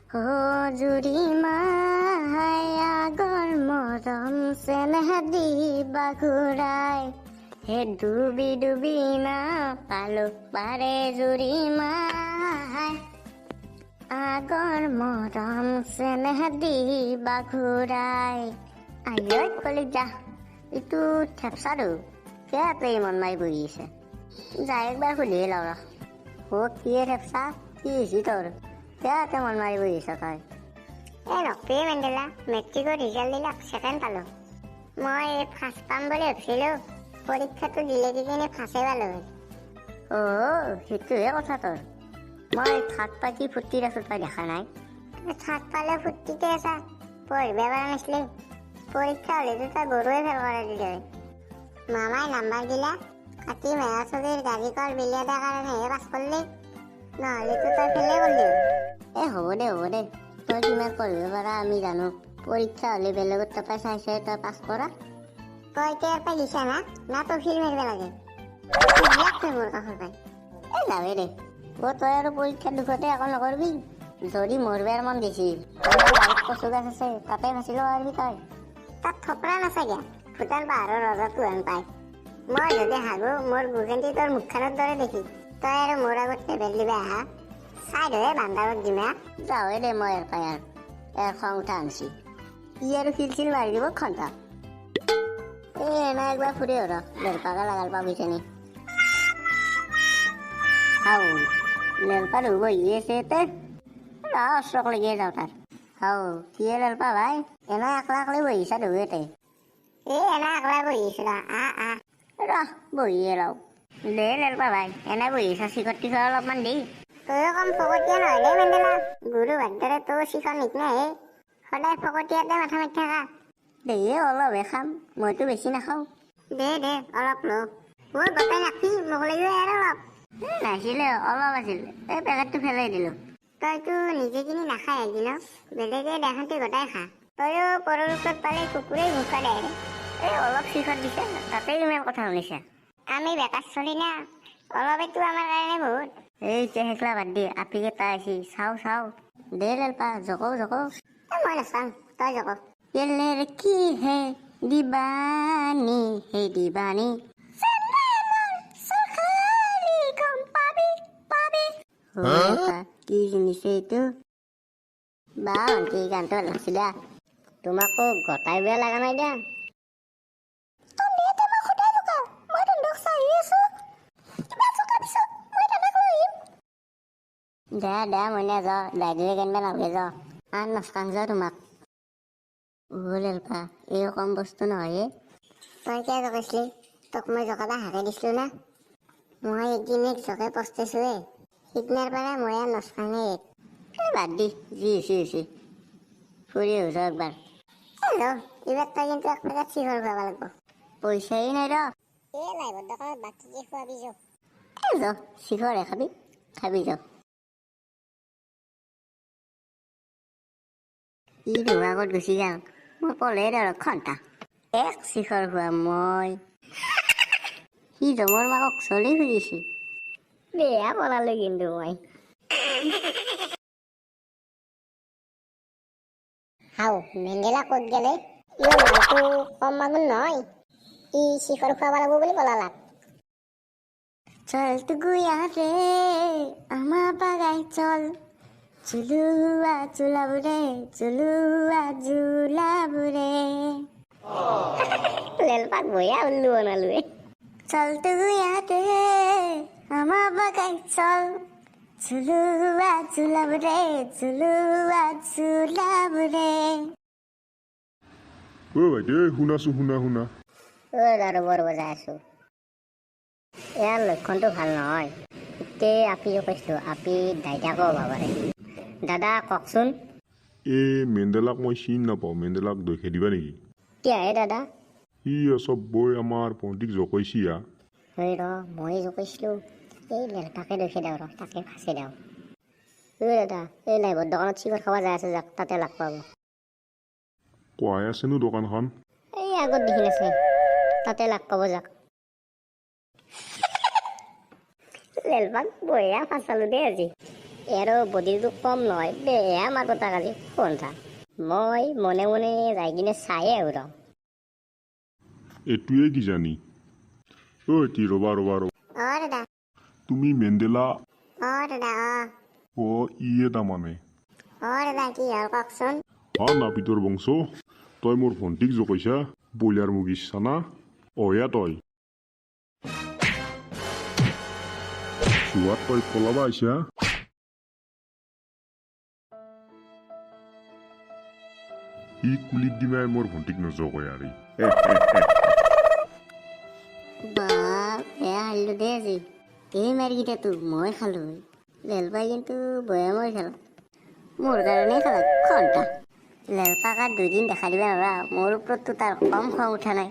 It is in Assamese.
ও জুৰিমা আগৰ মৰম চেনেহ দিবা ঘূৰাই হে ডুবি ডুবি না পালো পাৰে জুৰিমা আগৰ মৰম চেনেহ দিবা ঘূৰাই আইঐ কলিজা ইটো থেপচাটো কেয়াতে মন মাৰি বহি আছে যাই একবাৰ সুধিয়ে লওঁ ৰ কিয়ে থেপচা কি হৈছে তোৰ কেয়াতে মন মাৰি বহি আছ তই নকবি মেণ্ডেলা মেট্ৰিকৰ ৰিজাল্ট দিলে ছেকেণ্ড পালো মই ফাৰ্ষ্ট পাম বুলি ভাবিছিলোঁ পৰীক্ষাটো দিলে দি কিনে ফাৰ্ষ্টে পালো সেইটোহে কথা তোৰ মই থাৰ্ড পাই কি ফূৰ্তিত আছো তই দেখা নাই থাৰ্ড পালে ফূৰ্তিতে আছা পঢ়িব পৰা নাছিলি পৰীক্ষা হ'লেতো তই গৰুৱে ফেল কৰাই দিলে মামাই নাম্বাৰ দিলা কাটি মেহা চলিৰ গাড়ী কৰ বিলিয়াৰ কাৰণেহে পাছ কৰিলি নহ'লেতো তই ফেলে কৰিলি হ'ব দে তই কিমান পঢ়িব পাৰা আমি জানো পৰীক্ষা হ'লে বেলেগত তই চাইছে তই পাছ কৰা তই এতিয়া এটা দিছা না তই ফিল মাৰিব লাগে তই মোৰ কাষৰ পাই যাৱে দে তই আৰু পৰীক্ষাৰ দুখতে একো নকৰিবি যদি মৰবাৰ মন গৈছিল কচু গাছ আছে তাতে ফাঁচি ল'ব পাৰিবি তই তাত থপৰা নাচাগে ভূটান পাহাৰৰ ৰজাটো হেন পায় মই যদি হাগো মোৰ বুকেন্তি তোৰ মুখখনৰ দৰে দেখি তই আৰু মোৰ আগত টেবেল দিবা আহা চাই ধৰে বান্দাবত দিমা যাৱে দে মই ইয়াৰ খং উঠা আনছি ই আৰু খিলচিল মাৰি দিব খন্তা এনে একবাৰ ফুৰি ৰ লেলপাকা লাগাল পাবি চেনি লেলপা ধুব বহি আছে তে অশ্ৰক লাগিয়ে যাওঁ তাৰ কিয়ে লেলপা ভাই এনে একলা একলাই বহিছা ধুৱেতে এনে একলাই বহিছো বহিয়ে ৰওঁ দে লেলপা ভাই এনে বহিছা চিখৰ টিখৰ অলপমান দি তয়ো কম ফকতীয়া নহয় দেই মেণ্ডেলা গুৰু ভাদ্ৰে তয়ো চিখৰ নিচিনাহে সদায় ফকতীয়াতে মাথা মাৰি থাকা দেহে অলপহে খাম মইতো বেছি নাখাওঁ দে অলপ ল গোটাই নাখি মোক লাগিব আৰু অলপ নাছিলে অলপ আছিল এই পেকেটটো ফেলাই দিলোঁ তইতো নিজে কিনি নাখায় একদিন বেলেগে দেখাতে গোটাই খা তয়ো পৰৰ ওপৰত পালে কুকুৰেই ভোকা দে অলপ চিখৰ দিছে তাতে ইমান কথা শুনিছা আমি বেকাৰ চলি না অলপেতো আমাৰ কাৰণে বহুত এই চেহেকলা বাদ দি আপিকেইটা আছি চাওঁ দে লেলপা জকৌ মই নাচাওঁ তই জক কেলে কি হে দিবানী হে দিবানী কি জিনিছে এইটো বা ভণ্টি গানটো নাছিলা তোমাকো গটাই বেয়া লগা নাই দিয়া দে মই নাযাওঁ দাইডিলে কেনিবা নালগে যাওঁ আন নাচকাং যাওঁ তোমাক লেলপা এই কম বস্তু নহয় তই কিয় জকাইছিলি তোক মই জকাবা হাকে দিছিলো না মই একদিন জকে পস্তাইছোৱে সিদিনাৰ পৰা মই আৰু নচকাঙে বাদ দি যি হৈছে ফুৰি আহো একবাৰ এইবাৰ তই কিন্তু এক পেকেট চিখৰ খুৱাব লাগিব পইচাই নাই ৰ লাইভৰ দোকানত বাকীকে খুৱাবি যাওঁ চিখৰহে খাবি যাওঁ ই ধোৱা আগত গুচি যাওঁ মই পলে ধৰক খন্তা এক চিখৰ খোৱা মই সি জমৰ মাকক চলি খুজিছে বেয়া পলালো কিন্তু মই মেণ্ডেলা ক'ত গেলে মালটো কম মাগুৰ নহয় ই চিখৰ খুৱাব লাগিব বুলি পলালাক চল গুয়া ৰে আমাৰ বাগাই চল চুলুৱা চোলাবোৰে লেলপাক বয়া উল্লু বনালোৱে চল গুয়াতে আমাৰ বাগাই চল চুলুৱা চোলাবোৰে ভাইটি শুনাছো শুনা আৰু বৰ বজাই আছো ইয়াৰ লক্ষণটো ভাল নহয় এতিয়া আপিও কৈছিলো আপি দাইতাকো হ'ব পাৰে দাদা কওকচোন এই মেণ্ডেলাক মই চিন নাপাওঁ মেণ্ডেলাক দেখে দিবা নেকি কিয়াহে দাদা সি চবই আমাৰ পণ্ডিক জকাইছি মই জকাইছিলো এই লেলপাকে দেখে দিওঁ তাকে ফাঁচি দিওঁ দাদা এই লাইভৰ দোকানত চিখৰ খাব যাই আছে যাক তাতে লাগ পাব কোৱাই আছেনো দোকানখন এই আগত দেখি আছে তাতে লাগ পাব যাক লেলপাক বঢ়িয়া ফাঁচালো দেই আজি এৰো বডিটো কম নহয় বেয়া মাৰ কথা কালি কোনটা মই মনে মনে যাই কিনে চায়ে আহো ৰ এইটোৱে কিজানি ঐ কি ৰবা ৰবা ৰবা দাদা তুমি মেণ্ডেলা দাদা ইয়ে তাৰমানে দাদা কি হ'ল কওকচোন নাপিতৰ বংশ তই মোৰ ভণ্টিক জোকাইছা ব্ৰইলাৰ মুগী চানা তই চোৱাত তই পলাবা আহিছা ই কুলিত দিমাই মোৰ ভণ্টিক নজোকায় আৰু বেয়া হাৰিলো দে আজি এই মাৰিকেইটাতো মই খালো লেলপাই কিন্তু বয়া মই খেলা মোৰ কাৰণে খেলা ঘণ্টা লেলপাক আৰু 2 দিন দেখা দিবা নৰা মোৰ ওপৰততো তাৰ কম খং উঠা নাই